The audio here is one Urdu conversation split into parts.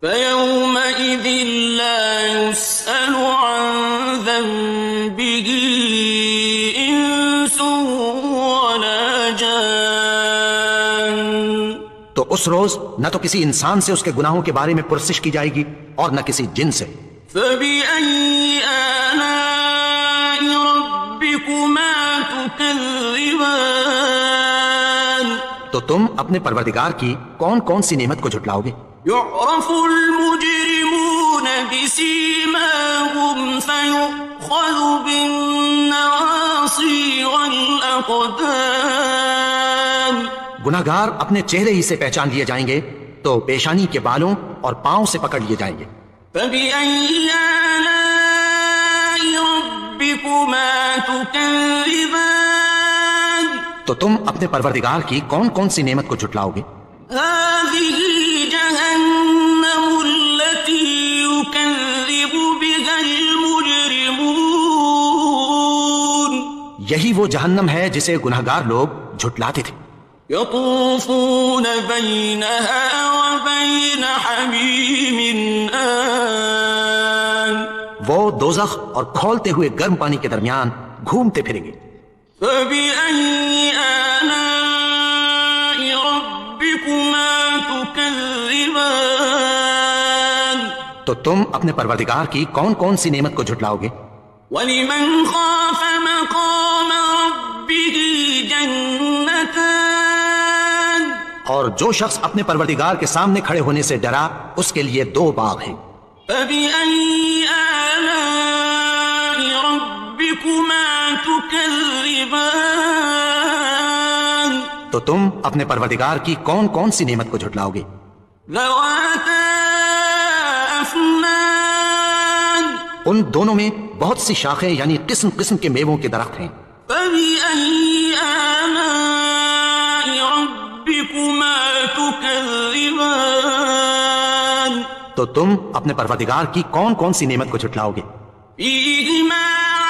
فَيَوْمَئِذٍ لَا يُسْأَلُ عَنْ ذَنبِهِ إِنسٌ وَلَا جَانٌ. تو اس روز نہ تو کسی انسان سے اس کے گناہوں کے بارے میں پرسش کی جائے گی اور نہ کسی جن سے. فَبِأَيِّ آلَاءِ رَبِّكُمَا تُكَذِّبَانِ. تو تم اپنے پروردگار کی کون کون سی نعمت کو جھٹلاؤ گے؟ يُعْرَفُ الْمُجْرِمُونَ بِسِيمَاهُمْ فَيُؤْخَذُ بِالنَّوَاصِي وَالْأَقْدَامِ. گناہگار اپنے چہرے ہی سے پہچان لیے جائیں گے تو پیشانی کے بالوں اور پاؤں سے پکڑ لیے جائیں گے. فَبِأَيِّ آلَاءِ رَبِّكُمَا تُكَذِّبَانِ. تو تم اپنے پروردگار کی کون کون سی نعمت کو جھٹلاؤ گے؟ هَذِهِ جَهَنَّمُ الَّتِي يُكَذِّبُ بِهَا الْمُجْرِمُونَ. یہی وہ جہنم ہے جسے گناہگار لوگ جھٹلاتے تھے. يَطُوفُونَ بَيْنَهَا وَبَيْنَ حَمِيمٍ آنٍ. وہ دوزخ اور کھولتے ہوئے گرم پانی کے درمیان گھومتے پھریں گے. فَبِأَيِّ آلَاءِ رَبِّكُمَا تُكَذِّبَانِ. تو تم اپنے پروردگار کی کون کون سی نعمت کو جھٹلاؤ گے؟ وَلِمَنْ خَافَ مَقَامَ رَبِّهِ جَنَّتَانِ. اور جو شخص اپنے پروردگار کے سامنے کھڑے ہونے سے ڈرا اس کے لیے 2 باغ ہیں. فَبِأَيِّ آلَاءِ رَبِّكُمَا تُكَذِّبَانِ. تو تم اپنے پروردگار کی کون کون سی نعمت کو جھٹلاؤ گے؟ ذَوَاتَا أَفْنَانٍ. ان دونوں میں بہت سی شاخیں یعنی قسم قسم کے میووں کے درخت ہیں. فَبِأَيِّ آلَاءِ رَبِّكُمَا تُكَذِّبَانِ. تو تم اپنے پروردگار کی کون کون سی نعمت کو جھٹلاؤ گے؟ فِيهِمَا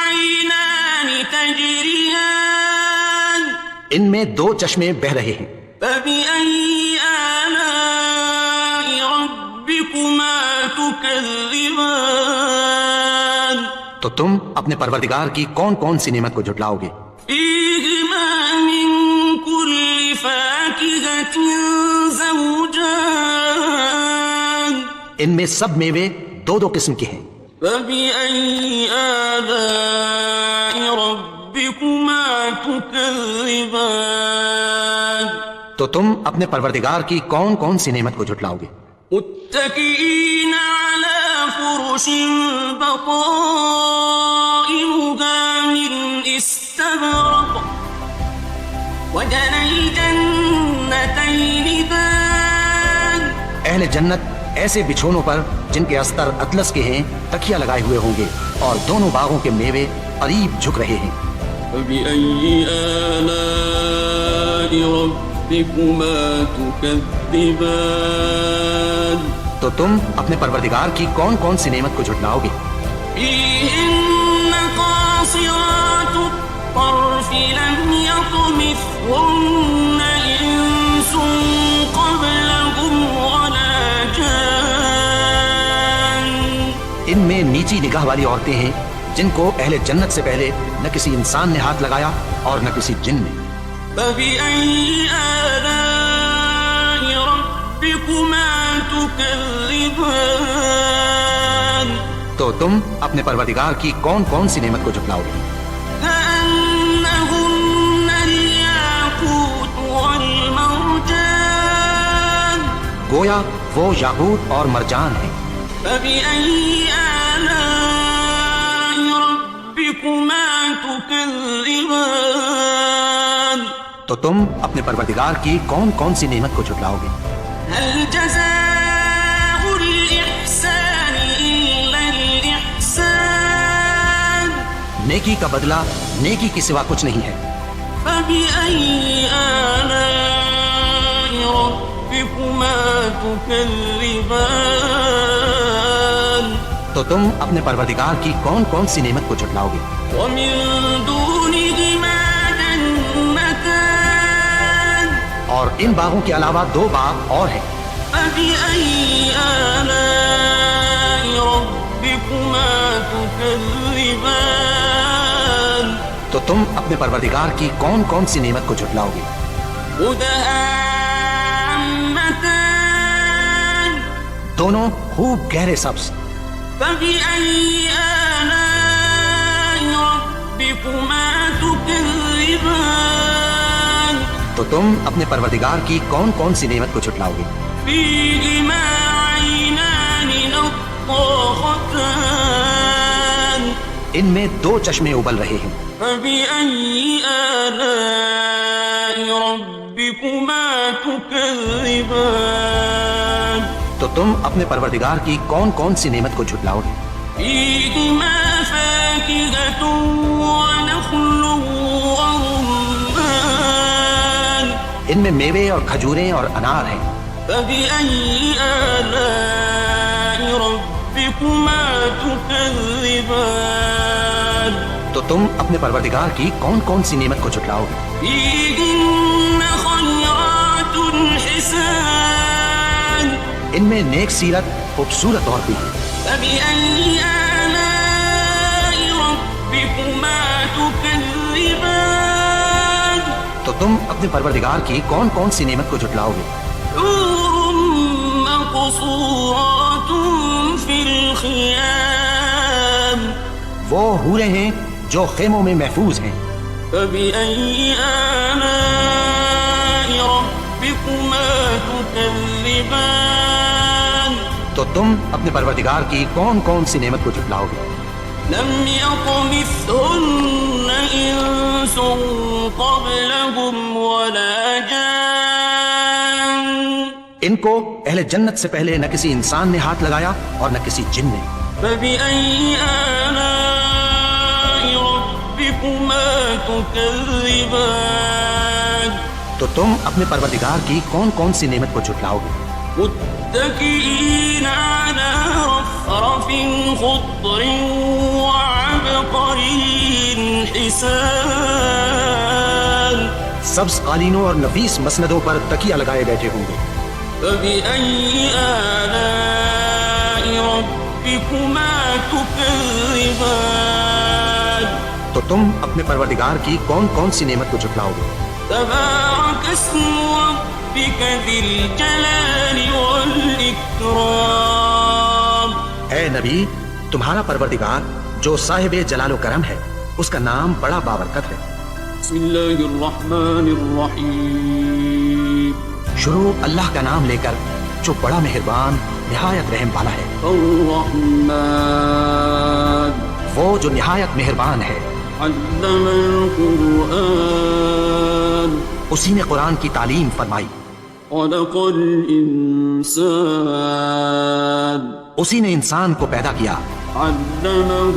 عَيْنَانِ تَجْرِيَانِ. ان میں 2 چشمے بہ رہے ہیں. فَبِأَيِّ آلَاءِ رَبِّكُمَا تُكَذِّبَانِ. تو تم اپنے پروردگار کی کون کون سی نعمت کو جھٹلاؤ گے؟ فِيهِمَا مِن كُلِّ فَاكِهَةٍ زَوْجَانِ. ان میں سب میوے 2 قسم کے ہیں. فَبِأَيِّ آلَاءِ رَبِّكُمَا تُكَذِّبَانِ. تو تم اپنے پروردگار کی کون کون سی نعمت کو جھٹلاؤ گے؟ مُتَّكِئِينَ عَلَى فُرُشٍ بَطَائِنُهَا مِنْ إِسْتَبْرَقٍ وَجَنَى الْجَنَّتَيْنِ دَانٍ. اہل جنت ایسے بچھونوں پر جن کے استر اطلس کے ہیں تکیہ لگائے ہوئے ہوں گے اور دونوں باغوں کے میوے قریب جھک رہے ہیں. فَبِأَيِّ آلَاءِ رَبِّكُمَا تُكَذِّبَانِ. تو تم اپنے پروردگار کی کون کون سی نعمت کو جھٹلاؤ گے؟ فِيهِنَّ قَاصِرَاتُ الطَّرْفِ لَمْ يَطْمِثْهُنَّ إِنسٌ قَبْلَهُمْ وَلَا جَانٌ. ان میں نیچی نگاہ والی عورتیں ہیں جن کو اہل جنت سے پہلے نہ کسی انسان نے ہاتھ لگایا اور نہ کسی جن نے. فَبِأَيِّ آلَاءِ رَبِّكُمَا تُكَذِّبَانِ. تو تم اپنے پروردگار کی کون کون سی نعمت کو جھٹلاؤ گے؟ كَأَنَّهُنَّ الْيَاقُوتُ وَالْمَرْجَانُ. گویا وہ یاقوت اور مرجان ہیں. فَبِأَيِّ آلَاءِ رَبِّكُمَا تُكَذِّبَانِ. تو تم اپنے پروردگار کی کون کون سی نعمت کو جھٹلاؤ گے؟ هَلْ جَزَاءُ الْإِحْسَانِ إِلَّا الْإِحْسَانُ. نیکی کا بدلہ نیکی کے سوا کچھ نہیں ہے. فَبِأَيِّ آلَاءِ رَبِّكُمَا تُكَذِّبَانِ. تو تم اپنے پروردگار کی کون کون سی نعمت کو جھٹلاؤ گے؟ وَمِن دُونِهِمَا جَنَّتَانِ. اور ان باغوں کے علاوہ 2 باغ اور ہیں. فَبِأَيِّ آلَاءِ تم اپنے پروردگار کی کون کون سی نعمت کو جھٹلاؤ گے؟ مدهامتان دونوں خوب گہرے سبز. فبأي آلاء ربكما تكذبان تو تم اپنے پروردگار کی کون کون سی نعمت کو جھٹلاؤ گے؟ فيهما عينان نضاختان ان میں دو چشمے ابل رہے ہیں. فبأي آلاء ربكما تكذبان تو تم اپنے پروردگار کی کون کون سی نعمت کو جھٹلاؤ گے؟ فيهما فاكهة ونخل ورمان ان میں میوے اور کھجوریں اور انار ہیں. فبأي آلاء ربكما تكذبان تو تم اپنے پروردگار کی کون کون سی نعمت کو جھٹلاؤ گے؟ فيهن خيرات حسان ان میں نیک سیرت خوبصورت عورتیں ہیں. فبأي آلاء ربكما تكذبان تو تم اپنے پروردگار کی کون کون سی نعمت کو جھٹلاؤ گے؟ حور مقصورات في الخيام وہ حوریں ہیں جو خیموں میں محفوظ ہیں. فبأي آلاء ربكما تكذبان تو تم اپنے پروردگار کی کون کون سی نعمت کو جھٹلاؤ گے؟ لم يطمثهن إنس قبلهم ولا جان ان کو اہل جنت سے پہلے نہ کسی انسان نے ہاتھ لگایا اور نہ کسی جن نے. فبأي آلاء ربكما تكذبان تو تم اپنے پروردگار کی کون کون سی نعمت کو جھٹلاؤ گے؟ متكئين على رفرف خضر وعبقري حسان سبز قالینوں اور نفیس مسندوں پر تکیہ لگائے بیٹھے ہوں گے. فبأي آلاء ربكما تكذبان تو تم اپنے پروردگار کی کون کون سی نعمت کو جھٹلاؤ گے؟ تبارك اسم ربك ذي الجلال والإكرام اے نبی، تمہارا پروردگار جو صاحب جلال و کرم ہے اس کا نام بڑا بابرکت ہے. بسم الله الرحمن الرحيم شروع اللہ کا نام لے کر جو بڑا مہربان نہایت رحم والا ہے. الرحمن وہ جو نہایت مہربان ہے. علم القرآن اسی نے قرآن کی تعلیم فرمائی. خلق الإنسان اسی نے انسان کو پیدا کیا. علمه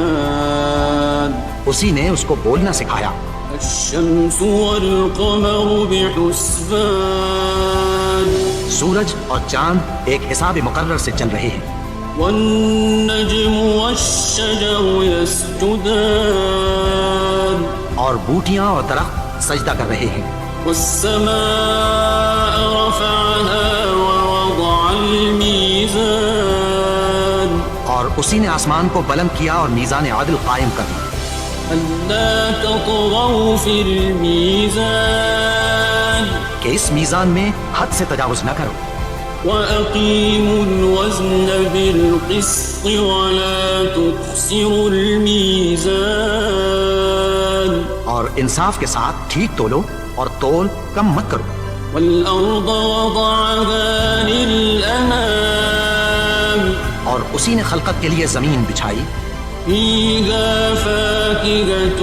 البيان اسی نے اس کو بولنا سکھایا. الشمس والقمر بحسبان سورج اور چاند ایک حساب مقرر سے چل رہے ہیں. والنجم والشجر يسجدان اور بوٹیاں اور درخت سجدہ کر رہے ہیں. والسماء رفعها ووضع الميزان اور اسی نے آسمان کو بلند کیا اور میزان عدل قائم کر دی. ألا تطغوا في الميزان کہ اس میزان میں حد سے تجاوز نہ کرو. وأقيموا الوزن بالقسط ولا تخسروا الميزان اور انصاف کے ساتھ ٹھیک تولو اور تول کم مت کرو. والأرض وضعها للأنام اور اسی نے خلقت کے لیے زمین بچھائی. فيها فاكهة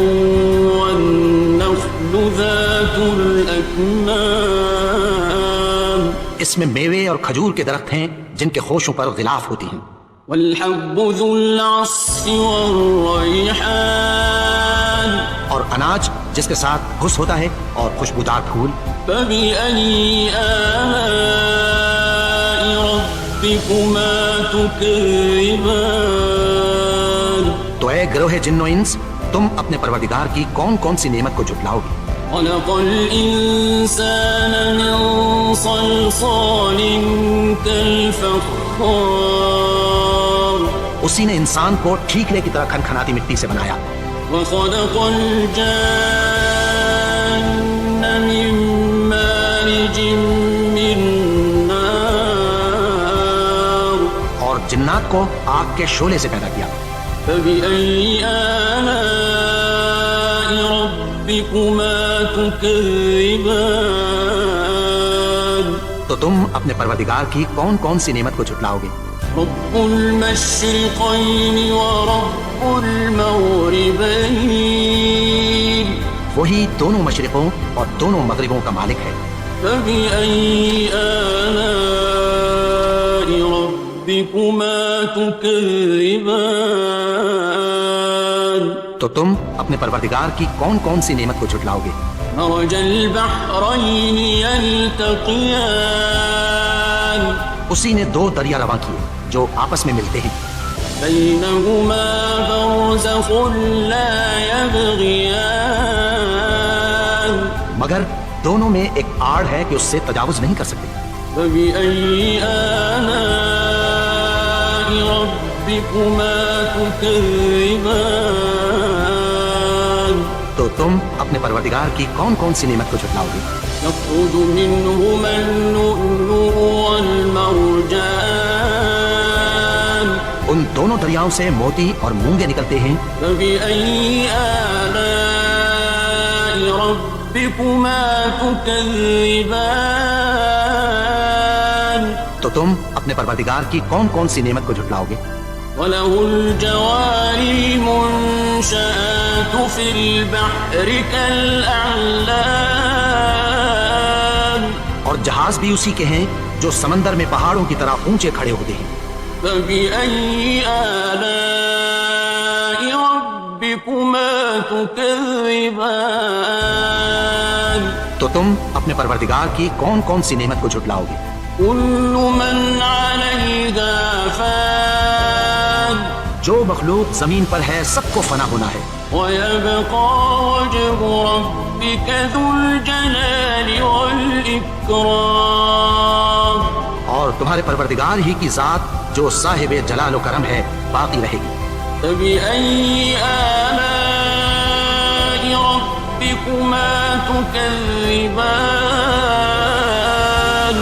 والنخل ذات الأكمام اس میں میوے اور کھجور کے درخت ہیں جن کے خوشوں پر غلاف ہوتی ہیں. والحب ذو العصف والريحان اور اناج جس کے ساتھ گھس ہوتا ہے اور خوشبودار پھول. فبأي آلاء ربكما تكذبان تو اے گروہ جن و انس، تم اپنے پروردگار کی کون کون سی نعمت کو جھٹلاؤ گے؟ خلق الإنسان من صلصال كالفخار اسی نے انسان کو ٹھیکرے کی طرح کھنکھناتی مٹی سے بنایا. وخلق الجن من مارج من نار اور جنات کو آگ کے شعلے سے پیدا کیا. فبأي آلاء ربكما تكذبان تو تم اپنے پروردگار کی کون کون سی نعمت کو جھٹلاؤ گے؟ رب المشرقين ورب المغربين وہی دونوں مشرقوں اور دونوں مغربوں کا مالک ہے. فبأي آلاء ربكما تكذبان تو تم اپنے پروردگار کی کون کون سی نعمت کو جھٹلاؤ گے؟ مرج البحرين يلتقيان اسی نے دو دریا رواں کیے جو آپس میں ملتے ہیں. بينهما برزخ لا يبغيان مگر دونوں میں ایک آڑ ہے کہ اس سے تجاوز نہیں کر سکتے. فبأي آلاء ربكما تكذبان تو تم اپنے پروردگار کی کون کون سی نعمت کو جھٹلاؤ گے؟ يخرج منهما اللؤلؤ والمرجان ان دونوں دریاؤں سے موتی اور مونگے نکلتے ہیں. فبأي آلاء ربكما تكذبان تو تم اپنے پروردگار کی کون کون سی نعمت کو جھٹلاؤ گے؟ وله الجوار المنشآت في البحر كالأعلام اور جہاز بھی اسی کے ہیں جو سمندر میں پہاڑوں کی طرح اونچے کھڑے ہوتے ہیں. فبأي آلاء ربكما تكذبان تو تم اپنے پروردگار کی کون کون سی نعمت کو جھٹلاؤ گے؟ كل من عليها فان جو مخلوق زمین پر ہے سب کو فنا ہونا ہے. ويبقى وجه ربك ذو الجلال والإكرام اور تمہارے پروردگار ہی کی ذات جو صاحب جلال و کرم ہے باقی رہے گی. فبأي آلاء ربكما تكذبان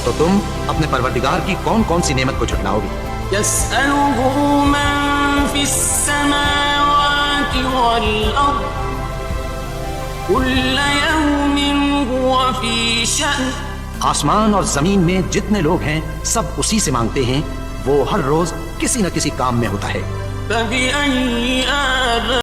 تو تم اپنے پروردگار کی کون کون سی نعمت کو جھٹلاؤ گے؟ يسأله من في السماوات والأرض كل يوم هو في شأن آسمان اور زمین میں جتنے لوگ ہیں سب اسی سے مانگتے ہیں. وہ ہر روز کسی نہ کسی کام میں ہوتا ہے. فبأي آلاء